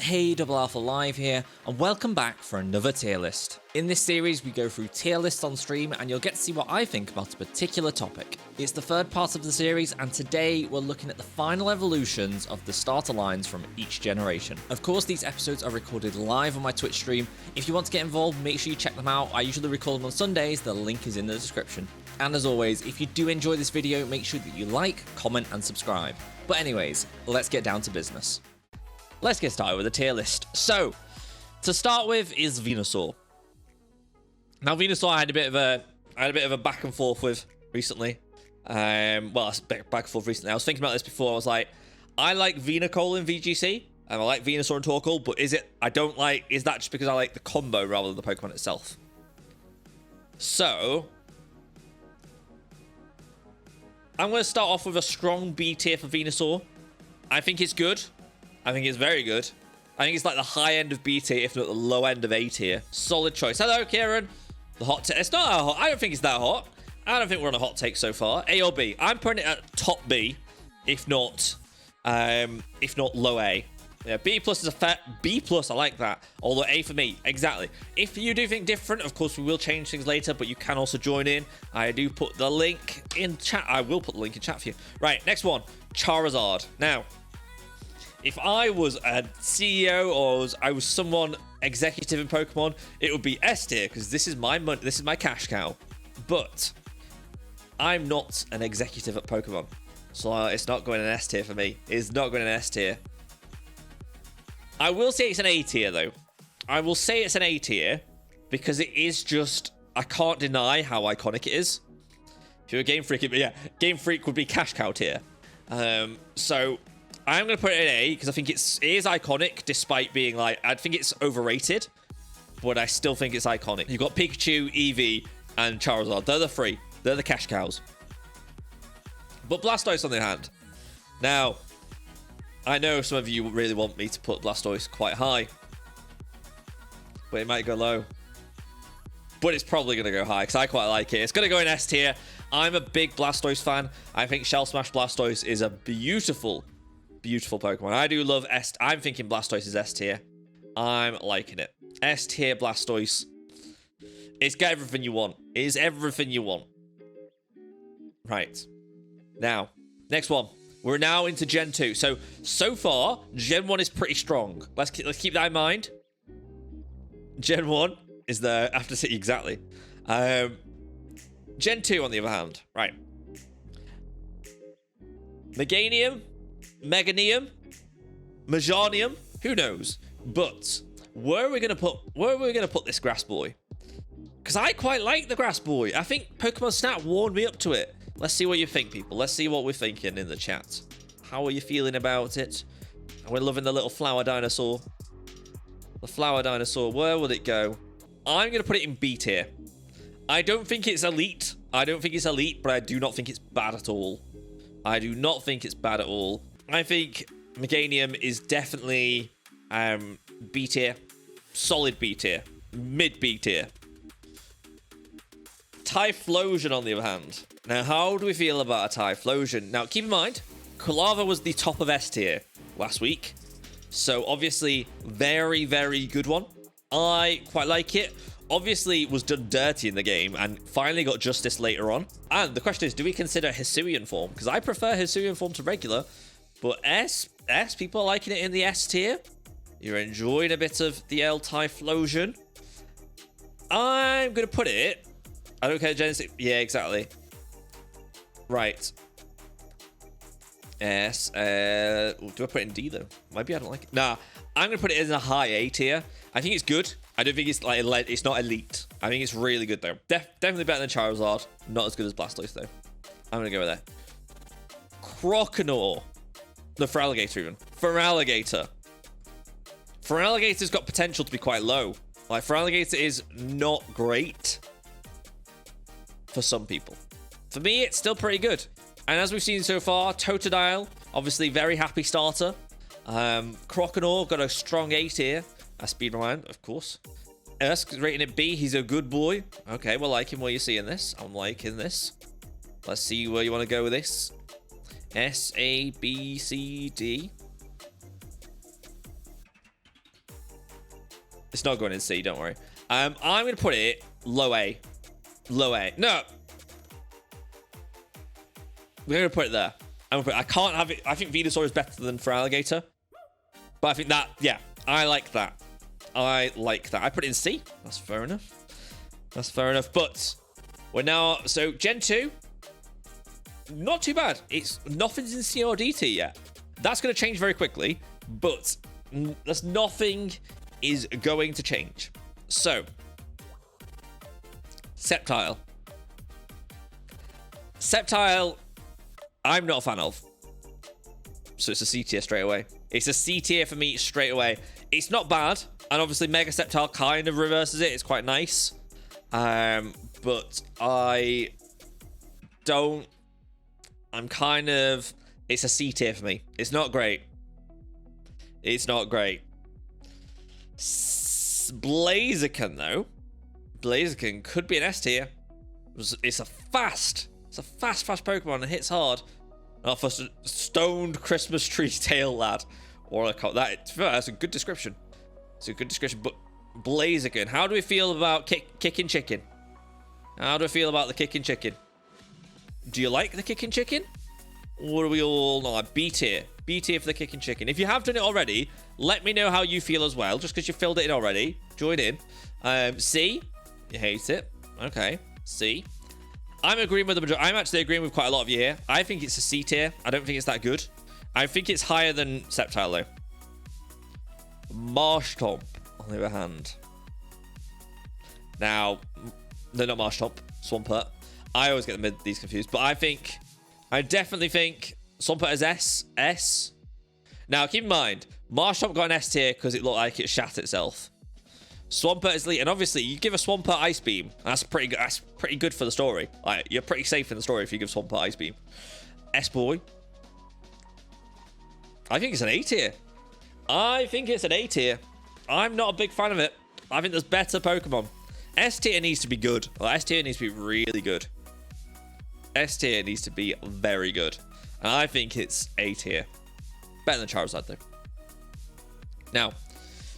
Hey, DoubleAlphaLive here, and welcome back for another tier list. In this series, we go through tier lists on stream, and you'll get to see what I think about a particular topic. It's the third part of the series, and today we're looking at the final evolutions of the starter lines from each generation. Of course, these episodes are recorded live on my Twitch stream. If you want to get involved, make sure you check them out. I usually record them on Sundays, the link is in the description. And as always, if you do enjoy this video, make sure that you like, comment, and subscribe. But anyways, let's get down to business. Let's get started with the tier list. So, to start with is Venusaur. Now, Venusaur I had a bit of a back and forth with recently. Well, back and forth recently. I was thinking about this before. I was like, I like Venusaur in VGC, and I like Venusaur and Torkoal, but is that just because I like the combo rather than the Pokemon itself? So, I'm going to start off with a strong B tier for Venusaur. I think it's good. I think it's very good. I think it's like the high end of B tier, if not the low end of A tier. Solid choice. Hello, Kieran. The hot take. It's not that hot. I don't think it's that hot. I don't think we're on a hot take so far. A or B. I'm putting it at top B, if not low A. Yeah, B plus is a fair. B plus, I like that. Although A for me, exactly. If you do think different, of course we will change things later, but you can also join in. I do put the link in chat. I will put the link in chat for you. Right, next one, Charizard. Now, if I was a CEO or I was someone executive in Pokemon, it would be S tier because this is my money, this is my cash cow. But I'm not an executive at Pokemon, so it's not going in S tier for me. It's not going in S tier. I will say it's an A tier though. I will say it's an A tier because it is just, I can't deny how iconic it is. If you're a Game Freak, yeah, Game Freak would be cash cow tier. So I'm going to put it in A because I think it is iconic despite being like, I think it's overrated, but I still think it's iconic. You've got Pikachu, Eevee, and Charizard. They're the three. They're the cash cows. But Blastoise on the other hand. Now, I know some of you really want me to put Blastoise quite high, but it might go low. But it's probably going to go high because I quite like it. It's going to go in S tier. I'm a big Blastoise fan. I think Shell Smash Blastoise is a beautiful Pokemon. I do love S. I'm thinking Blastoise is S tier. I'm liking it. S tier Blastoise. It's got everything you want. It is everything you want. Right. Now, next one. We're now into Gen 2. So far, Gen 1 is pretty strong. Let's keep that in mind. Gen 1 is the after city exactly. Gen 2 on the other hand. Right. Meganium. Meganium, Majanium, who knows? But where are we gonna put this Grass Boy? Because I quite like the Grass Boy. I think Pokemon Snap warmed me up to it. Let's see what you think, people. Let's see what we're thinking in the chat. How are you feeling about it? We're loving the little flower dinosaur. The flower dinosaur. Where will it go? I'm gonna put it in B tier. I don't think it's elite. But I do not think it's bad at all. I do not think it's bad at all. I think Meganium is definitely B tier, solid B tier, mid B tier. Typhlosion on the other hand. Now, how do we feel about a Typhlosion? Now, keep in mind, Kulava was the top of S tier last week. So, obviously, very, very good one. I quite like it. Obviously, was done dirty in the game and finally got justice later on. And the question is, do we consider Hisuian form? Because I prefer Hisuian form to regular. But S, people are liking it in the S tier. You're enjoying a bit of the L Typhlosion. I'm going to put it... I don't care, Genesis. Yeah, exactly. Right. S. Do I put it in D, though? Maybe I don't like it. Nah, I'm going to put it in a high A tier. I think it's good. I don't think it's like it's not elite. I think it's really good, though. Definitely better than Charizard. Not as good as Blastoise, though. I'm going to go with that. Croconaw. No, Feraligatr even. Feraligatr. Feraligator's got potential to be quite low. Like, Feraligatr is not great for some people. For me, it's still pretty good. And as we've seen so far, Totodile, obviously very happy starter. Croconaw got a strong A tier. A speed rewind, of course. Ursk rating it B. He's a good boy. Okay, we're liking what you see in this. I'm liking this. Let's see where you want to go with this. S, A, B, C, D. It's not going in C, don't worry. I'm going to put it low A. Low A. No. We're going to put it there. I can't have it. I think Venusaur is better than Feraligatr. But I think that, yeah, I like that. I like that. I put it in C. That's fair enough. That's fair enough. But we're now, so Gen 2, not too bad. It's nothing's in C or D tier yet. That's going to change very quickly, but there's nothing is going to change. So, Sceptile. Sceptile, I'm not a fan of. So it's a C tier straight away. It's a C tier for me straight away. It's not bad. And obviously Mega Sceptile kind of reverses it. It's quite nice. But I don't... I'm kind of... It's a C tier for me. It's not great. It's not great. Blaziken, though. Blaziken could be an S tier. It's a fast Pokemon. It hits hard. Not for stoned Christmas tree tail lad. Or I call that. That's a good description. It's a good description. But Blaziken, how do we feel about kicking chicken? How do we feel about the kicking chicken? Do you like the kicking chicken? Or are we all not? B tier. B tier for the kicking chicken. If you have done it already, let me know how you feel as well. Just because you filled it in already. Join in. C. You hate it. Okay. C. I'm agreeing with the majority. I'm actually agreeing with quite a lot of you here. I think it's a C tier. I don't think it's that good. I think it's higher than Sceptile, though. Marshtomp, on the other hand. Now, no, not Marshtomp. Swampert. I always get these confused. But I definitely think Swampert is S. S. Now, keep in mind, Marshtomp got an S tier because it looked like it shat itself. Swampert is elite, and obviously you give a Swampert Ice Beam. That's pretty good. That's pretty good for the story. Like, you're pretty safe in the story if you give Swampert Ice Beam. S-Boy. I think it's an A tier. I think it's an A tier. I'm not a big fan of it. I think there's better Pokemon. S tier needs to be good. Well, S tier needs to be really good. S tier needs to be very good. And I think it's A tier. Better than Charizard, though. Now,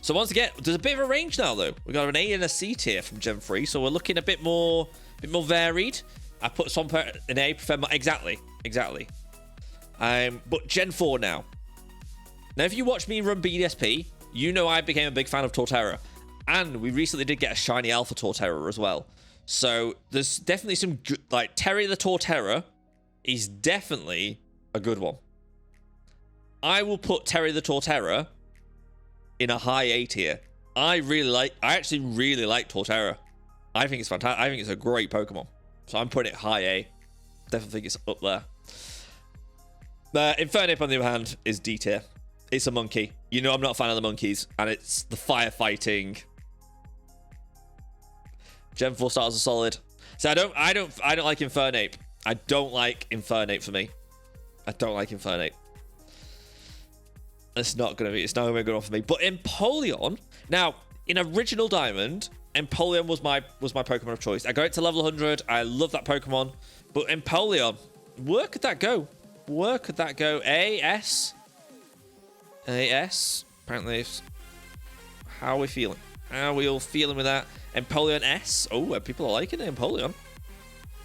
so once again, there's a bit of a range now, though. We've got an A and a C tier from Gen 3, so we're looking a bit more varied. I put Swampert in A, prefer my... Exactly. But Gen 4 now. Now, if you watch me run BDSP, you know I became a big fan of Torterra. And we recently did get a shiny Alpha Torterra as well. So there's definitely some good... Like, Terry the Torterra is definitely a good one. I will put Terry the Torterra in a high A tier. I actually really like Torterra. I think it's fantastic. I think it's a great Pokemon. So I'm putting it high A. Definitely think it's up there. Infernape, on the other hand, is D tier. It's a monkey. You know I'm not a fan of the monkeys. And it's the firefighting. Gen 4 starters are solid. So I don't like Infernape. I don't like Infernape for me. I don't like Infernape. It's not gonna be a good one for me. But Empoleon, now in Original Diamond, Empoleon was my Pokemon of choice. I got it to level 100. I love that Pokemon. But Empoleon, where could that go? Where could that go? A, S? A, S? Apparently, it's... How are we feeling? How are we all feeling with that? Empoleon S? Oh, people are liking it, Empoleon.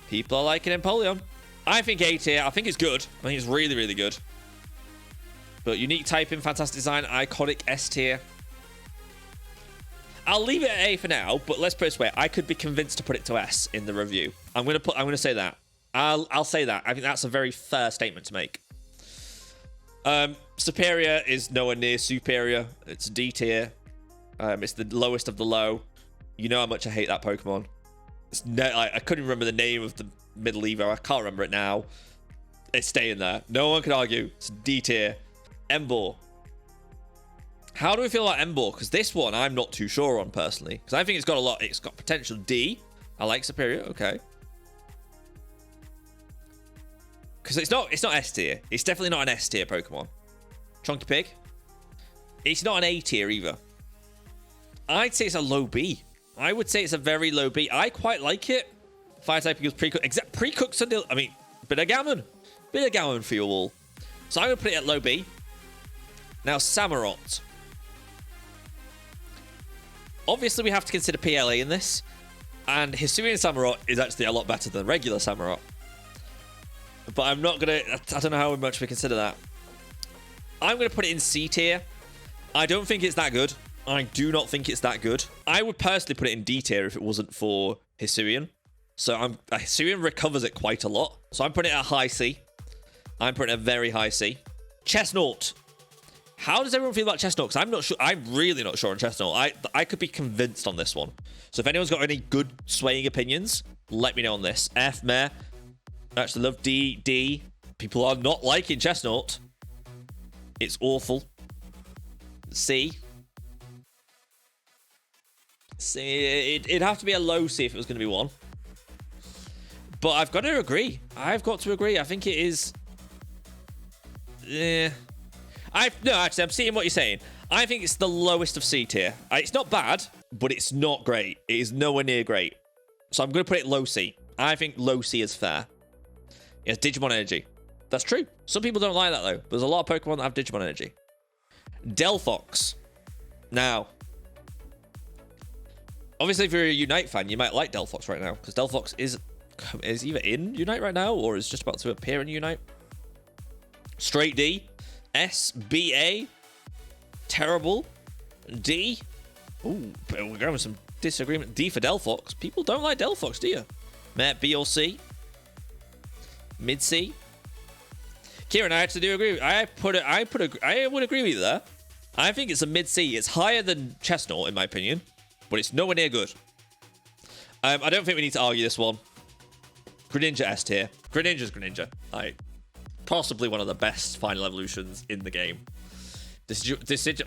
People are liking Empoleon. I think A tier. I think it's good. I think it's really, really good. But unique typing, fantastic design, iconic S tier. I'll leave it at A for now, but let's put it this way. I could be convinced to put it to S in the review. I'm gonna say that. I'll say that. I think that's a very fair statement to make. Superior is nowhere near superior. It's D tier. It's the lowest of the low. You know how much I hate that Pokemon. I couldn't remember the name of the middle Evo. I can't remember it now. It's staying there. No one can argue. It's D tier. Emboar. How do we feel about Emboar? Because this one I'm not too sure on personally. Because I think it's got a lot. It's got potential D. I like Superior. Okay. Because it's not S tier. It's definitely not an S tier Pokemon. Chunky Pig. It's not an A tier either. I'd say it's a low B. I would say it's a very low B. I quite like it. Fire type equals pre-cook. Exact pre-cooks are I mean, bit of gammon. Bit of gammon for you all. So I'm going to put it at low B. Now, Samurott. Obviously, we have to consider PLA in this. And Hisuian Samurott is actually a lot better than regular Samurott. But I'm not going to... I don't know how much we consider that. I'm going to put it in C tier. I don't think it's that good. I do not think it's that good. I would personally put it in D tier if it wasn't for Hisuian. So Hisuian recovers it quite a lot. So I'm putting it at high C. I'm putting it a very high C. Chestnut. How does everyone feel about Chestnut? Because I'm not sure. I'm really not sure on Chestnut. I could be convinced on this one. So if anyone's got any good swaying opinions, let me know on this. F, meh. I actually love D, D. People are not liking Chestnut. It's awful. C. C. It'd have to be a low C if it was going to be one. But I've got to agree. I've got to agree. I think it is... No, actually, I'm seeing what you're saying. I think it's the lowest of C tier. It's not bad, but it's not great. It is nowhere near great. So I'm going to put it low C. I think low C is fair. It has Digimon energy. That's true. Some people don't like that, though. There's a lot of Pokemon that have Digimon energy. Delphox. Now, obviously, if you're a Unite fan, you might like Delphox right now, because Delphox is either in Unite right now or is just about to appear in Unite. Straight D. S, B, A. Terrible. D. Ooh, we're going with some disagreement. D for Delphox. People don't like Delphox, do you? Met B or C. Mid C. Kieran, I actually do agree. I would agree with you there. I think it's a mid C. It's higher than Chestnut, in my opinion, but it's nowhere near good. I don't think we need to argue this one. Greninja S tier. Greninja's Greninja. Possibly one of the best final evolutions in the game.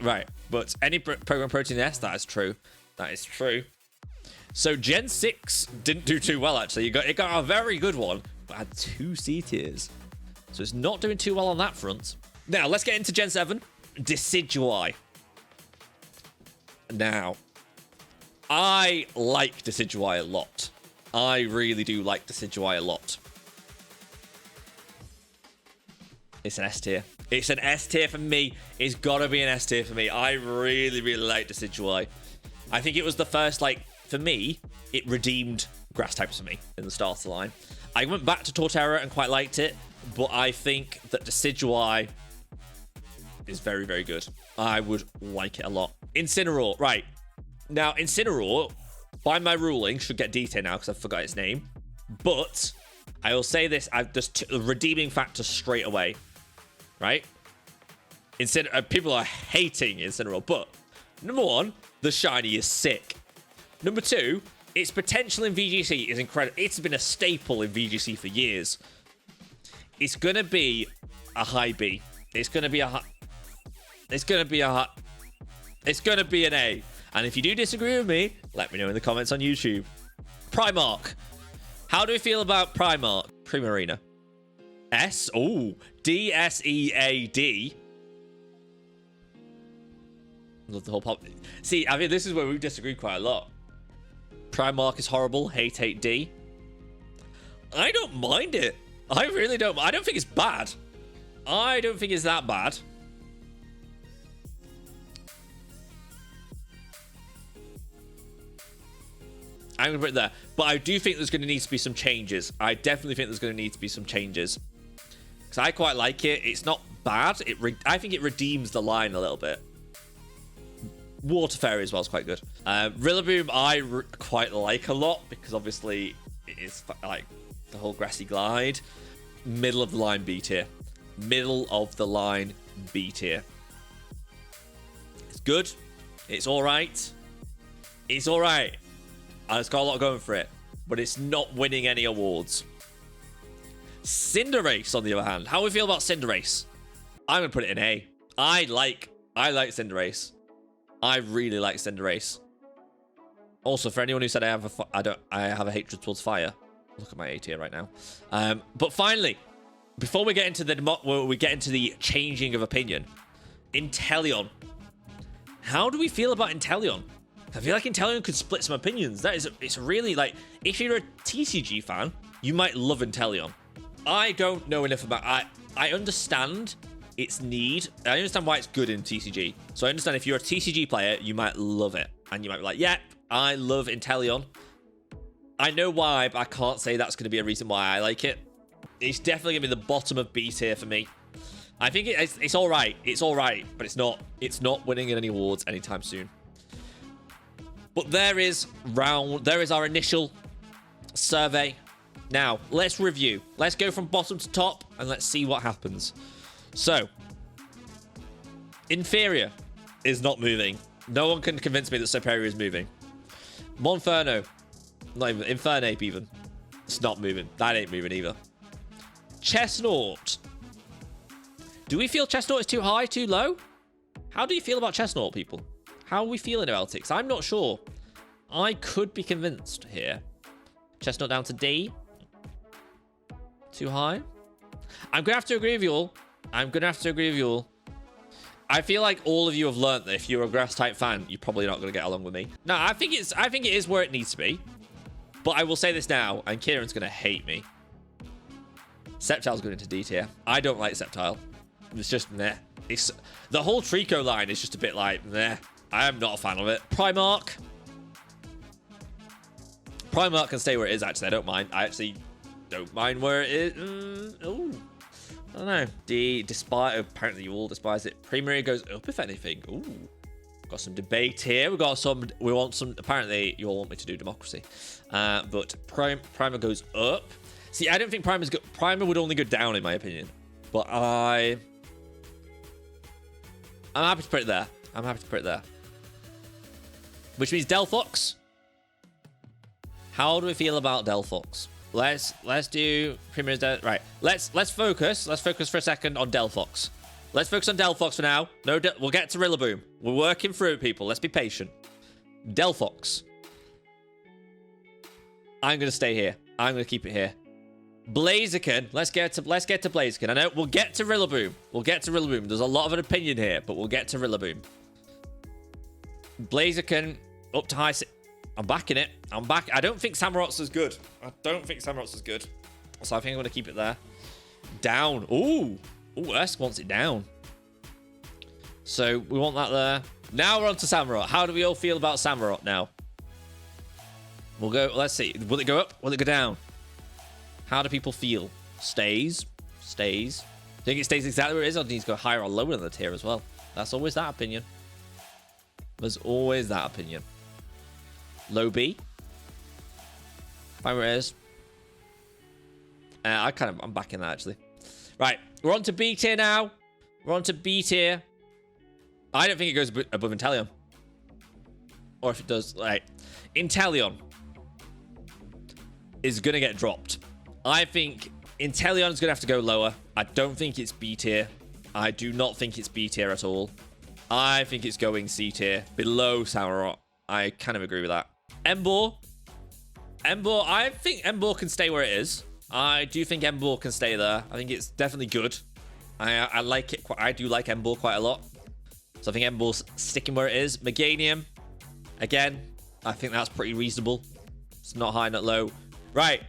Right, but any Pokemon Protein S, that is true. That is true. So Gen 6 didn't do too well, actually. It got a very good one, but had 2 C tiers. So it's not doing too well on that front. Now, let's get into Gen 7. Decidueye. Now, I like Decidueye a lot. I really do like Decidueye a lot. It's an S tier. It's an S tier for me. It's got to be an S tier for me. I really, really like Decidueye. I think it was the first, for me, it redeemed grass types for me in the starter line. I went back to Torterra and quite liked it, but I think that Decidueye is very, very good. I would like it a lot. Incineroar. Right. Now, Incineroar, by my ruling, should get D tier now because I forgot its name. But I will say this. I've just redeeming factor straight away. Right? People are hating Incineroar, but number one, the shiny is sick. Number two, its potential in VGC is incredible. It's been a staple in VGC for years. It's going to be a high B. It's going to be a high... It's going to be a high... It's going to be an A. And if you do disagree with me, let me know in the comments on YouTube. Primark. How do we feel about Primark? Primarina. S. Oh, D, S, E, A, D. Love the whole pop. See, I mean, this is where we disagree quite a lot. Primark is horrible. Hate D. I don't mind it. I really don't. I don't think it's bad. I don't think it's that bad. I'm going to put it there. But I do think there's going to need to be some changes. I definitely think there's going to need to be some changes. Because I quite like it. It's not bad. I think it redeems the line a little bit. Water Fairy as well is quite good. Rillaboom I quite like a lot. Because obviously it is like the whole grassy glide. Middle of the line B tier. Middle of the line B tier. It's good. It's alright. It's alright. And it's got a lot going for it. But it's not winning any awards. Cinderace, on the other hand. How do we feel about Cinderace? I'm going to put it in A. I like Cinderace. I really like Cinderace. Also, for anyone who said I have a hatred towards fire. Look at my A tier right now. But finally, before we get into the changing of opinion, Inteleon. How do we feel about Inteleon? I feel like Inteleon could split some opinions. It's really like, if you're a TCG fan, you might love Inteleon. I don't know enough about I understand its need. I understand why it's good in TCG. So I understand if you're a TCG player, you might love it. And you might be like, yep, I love Inteleon. I know why, but I can't say that's going to be a reason why I like it. It's definitely going to be the bottom of B tier for me. I think it's all right. It's all right, but it's not winning any awards anytime soon. But there is our initial survey. Now, let's review. Let's go from bottom to top, and let's see what happens. So, inferior is not moving. No one can convince me that superior is moving. Monferno, not even Infernape even. It's not moving. That ain't moving either. Chestnut. Do we feel Chestnut is too high, too low? How do you feel about Chestnut, people? How are we feeling about it? 'Cause I'm not sure. I could be convinced here. Chestnut down to D. Too high? I'm going to have to agree with you all. I feel like all of you have learned that if you're a grass type fan, you're probably not going to get along with me. No, I think it is where it needs to be. But I will say this now, and Kieran's going to hate me. Sceptile's going into D tier. I don't like Sceptile. It's just meh. The whole Trico line is just a bit like meh. I am not a fan of it. Primark. Primark can stay where it is, actually. I don't mind. I actually don't mind where it is. Ooh. I don't know. D, despite, apparently you all despise it. Primaria goes up, if anything. Ooh. Got some debate here. We want some, apparently you all want me to do democracy. But Primer goes up. See, I don't think Primer's good. Primer would only go down, in my opinion. But I'm happy to put it there. Which means Delphox. How do we feel about Delphox? Let's do Prima's right. Let's focus. Let's focus for a second on Delphox. Let's focus on Delphox for now. No, we'll get to Rillaboom. We're working through it, people. Let's be patient. Delphox. I'm gonna stay here. I'm gonna keep it here. Blaziken. Let's get to Blaziken. I know we'll get to Rillaboom. There's a lot of an opinion here, but we'll get to Rillaboom. Blaziken up to high. I'm backing it. I'm back. I don't think Samurot's as good. So I think I'm going to keep it there. Down. Ooh, Ursk wants it down. So we want that there. Now we're on to Samurott. How do we all feel about Samurott now? We'll go. Let's see. Will it go up? Will it go down? How do people feel? Stays. Think it stays exactly where it is, or needs to go higher or lower in the tier as well? That's always that opinion. Low B. Fine where it is. I'm backing that, actually. Right, we're on to B tier now. I don't think it goes above Inteleon. Or if it does, right. Inteleon is going to get dropped. I think Inteleon is going to have to go lower. I don't think it's B tier. I do not think it's B tier at all. I think it's going C tier, below Samurott. I kind of agree with that. Emboar. I think Emboar can stay where it is. I do think Emboar can stay there. I think it's definitely good. I like it. I do like Emboar quite a lot. So I think Emboar's sticking where it is. Meganium. Again, I think that's pretty reasonable. It's not high, not low. Right.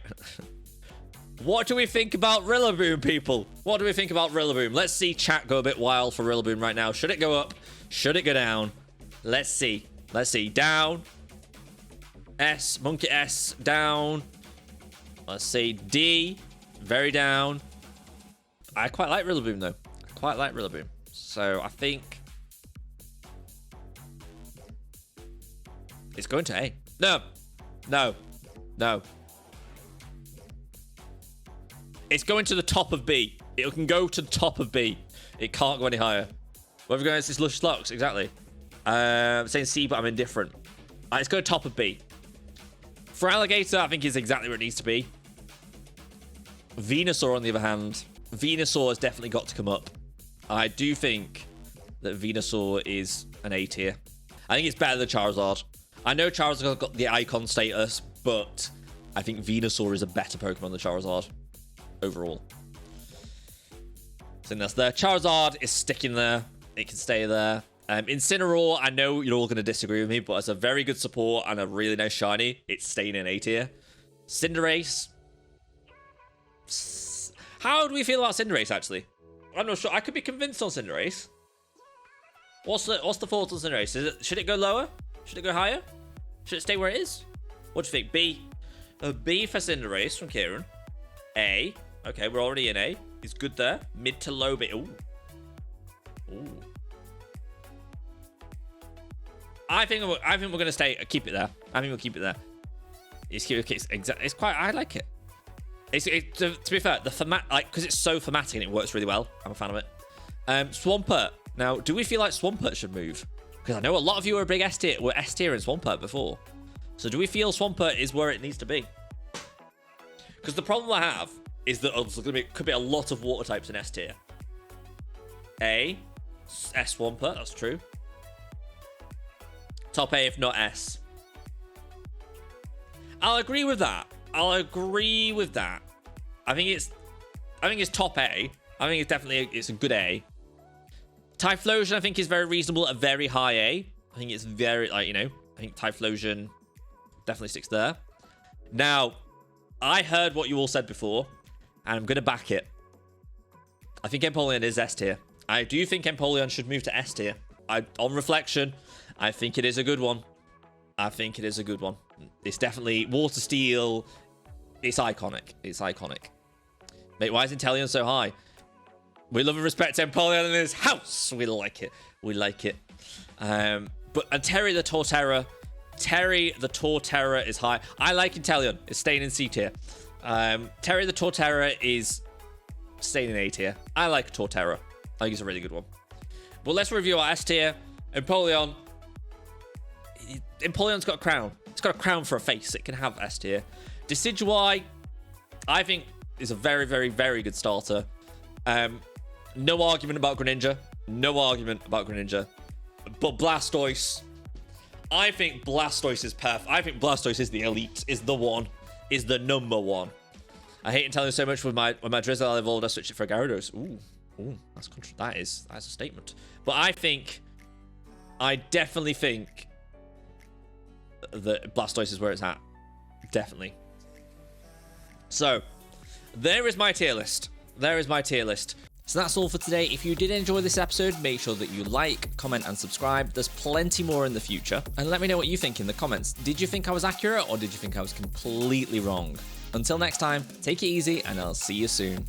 What do we think about Rillaboom, people? What do we think about Rillaboom? Let's see chat go a bit wild for Rillaboom right now. Should it go up? Should it go down? Let's see. Down. S. Monkey S. Down. Let's see. D. Very down. I quite like Rillaboom, though. So I think it's going to A. No. It's going to the top of B. It can go to the top of B. It can't go any higher. Where are we going? It's this Luscious Locks, exactly. I'm saying C, but I'm indifferent. It's going to top of B. For Alligator, I think is exactly where it needs to be. Venusaur, on the other hand, Venusaur has definitely got to come up. I do think that Venusaur is an A tier. I think it's better than Charizard. I know Charizard got the icon status, but I think Venusaur is a better Pokemon than Charizard overall. So that's there. Charizard is sticking there. It can stay there. Incineroar, I know you're all going to disagree with me, but it's a very good support and a really nice shiny. It's staying in A tier. Cinderace. How do we feel about Cinderace, actually? I'm not sure. I could be convinced on Cinderace. What's the thoughts on Cinderace? Should it go lower? Should it go higher? Should it stay where it is? What do you think? B. A B for Cinderace from Kieran. A. Okay, we're already in A. It's good there. Mid to low B. Ooh. Ooh. I think we're gonna keep it there. I think we'll keep it there. It's quite. I like it. To be fair, the format, like, because it's so formatting and it works really well. I'm a fan of it. Swampert. Now, do we feel like Swampert should move? Because I know a lot of you were big S tier and Swampert before. So do we feel Swampert is where it needs to be? Because the problem I have is that there could be a lot of water types in S tier. A, S Swampert, that's true. Top A if not S. I'll agree with that. I think it's top A. I think it's definitely it's a good A. Typhlosion I think is very reasonable at a very high A. I think it's very, like, you know, I think Typhlosion definitely sticks there. Now, I heard what you all said before, and I'm going to back it. I think Empoleon is S tier. I do think Empoleon should move to S tier. On reflection, I think it is a good one. It's definitely Water Steel. It's iconic. Mate, why is Inteleon so high? We love and respect Empoleon in this house. We like it. But Terry the Torterra is high. I like Inteleon. It's staying in C tier. Terry the Torterra is staying in A tier. I like Torterra. I think it's a really good one. But let's review our S tier. Empoleon's got a crown. It's got a crown for a face. It can have S tier. Decidueye, I think, is a very, very, very good starter. No argument about Greninja. But Blastoise, I think Blastoise is perfect. I think Blastoise is the elite, is the one, is the number one. I hate Inteleon so much with my Drizzle I evolved, I switched it for Gyarados. Ooh, that is a statement. But I definitely think that Blastoise is where it's at. Definitely. So, there is my tier list. So that's all for today. If you did enjoy this episode, make sure that you like, comment, and subscribe. There's plenty more in the future. And let me know what you think in the comments. Did you think I was accurate, or did you think I was completely wrong? Until next time, take it easy, and I'll see you soon.